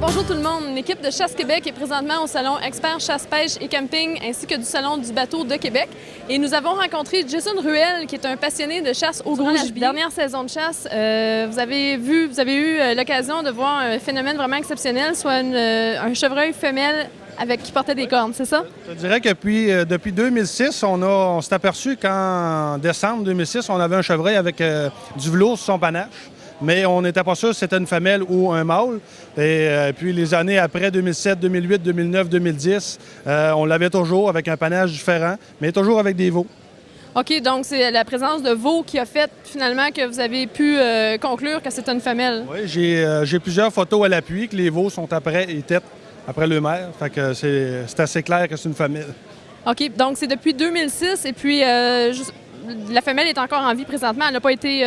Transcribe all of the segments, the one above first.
Bonjour tout le monde. L'équipe de Chasse Québec est présentement au salon Expert Chasse, Pêche et Camping ainsi que du salon du bateau de Québec. Et nous avons rencontré Jason Ruel, qui est un passionné de chasse au gros gibier. Dernière saison de chasse, vous avez eu l'occasion de voir un phénomène vraiment exceptionnel, soit un chevreuil femelle qui portait des cornes, c'est ça? Je dirais que depuis 2006, on s'est aperçu qu'en décembre 2006, on avait un chevreuil avec du velours sur son panache. Mais on n'était pas sûr si c'était une femelle ou un mâle. Et puis les années après, 2007, 2008, 2009, 2010, on l'avait toujours avec un panache différent, mais toujours avec des veaux. OK, donc c'est la présence de veaux qui a fait finalement que vous avez pu conclure que c'est une femelle. Oui, j'ai plusieurs photos à l'appui que les veaux sont après le mère. Fait que c'est assez clair que c'est une femelle. OK, donc c'est depuis 2006 et puis la femelle est encore en vie présentement. Elle n'a pas été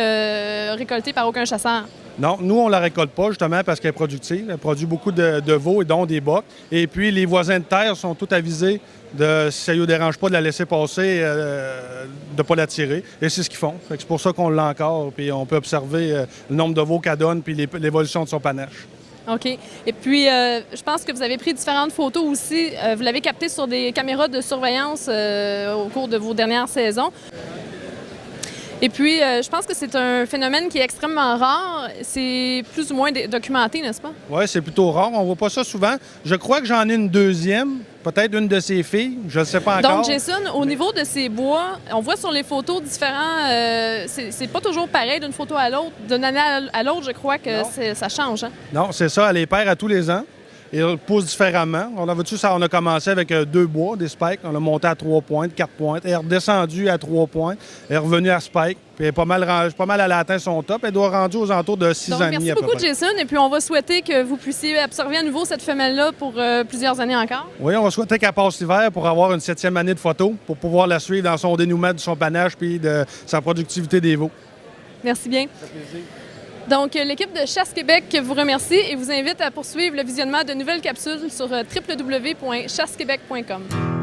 récoltée par aucun chasseur. Non, nous, on ne la récolte pas justement parce qu'elle est productive. Elle produit beaucoup de veaux et dont des bocs. Et puis, les voisins de terre sont tous avisés si ça ne nous dérange pas de la laisser passer, de ne pas la tirer. Et c'est ce qu'ils font. C'est pour ça qu'on l'a encore. Puis on peut observer le nombre de veaux qu'elle donne puis l'évolution de son panache. OK. Et puis, je pense que vous avez pris différentes photos aussi. Vous l'avez capté sur des caméras de surveillance au cours de vos dernières saisons. Et puis, je pense que c'est un phénomène qui est extrêmement rare. C'est plus ou moins documenté, n'est-ce pas? Oui, c'est plutôt rare. On ne voit pas ça souvent. Je crois que j'en ai une deuxième, peut-être une de ses filles. Je ne sais pas encore. Donc, Jason, au niveau de ces bois, on voit sur les photos différents... c'est pas toujours pareil d'une photo à l'autre. D'une année à l'autre, je crois que ça change. Hein? Non, c'est ça. Elle les perd à tous les ans. Et elle pousse différemment. On a commencé avec 2 bois, des spikes. On a monté à 3 pointes, 4 pointes. Elle est redescendue à 3 points. Elle est revenue à spike. Puis elle est pas mal elle a atteint son top. Elle doit rendre aux alentours de 6 ans et demi. Merci beaucoup, Jason. Et puis, on va souhaiter que vous puissiez absorber à nouveau cette femelle-là pour plusieurs années encore. Oui, on va souhaiter qu'elle passe l'hiver pour avoir une 7e année de photo, pour pouvoir la suivre dans son dénouement de son panache puis de sa productivité des veaux. Merci bien. Ça fait plaisir. Donc, l'équipe de Chasse Québec vous remercie et vous invite à poursuivre le visionnement de nouvelles capsules sur www.chassequebec.com.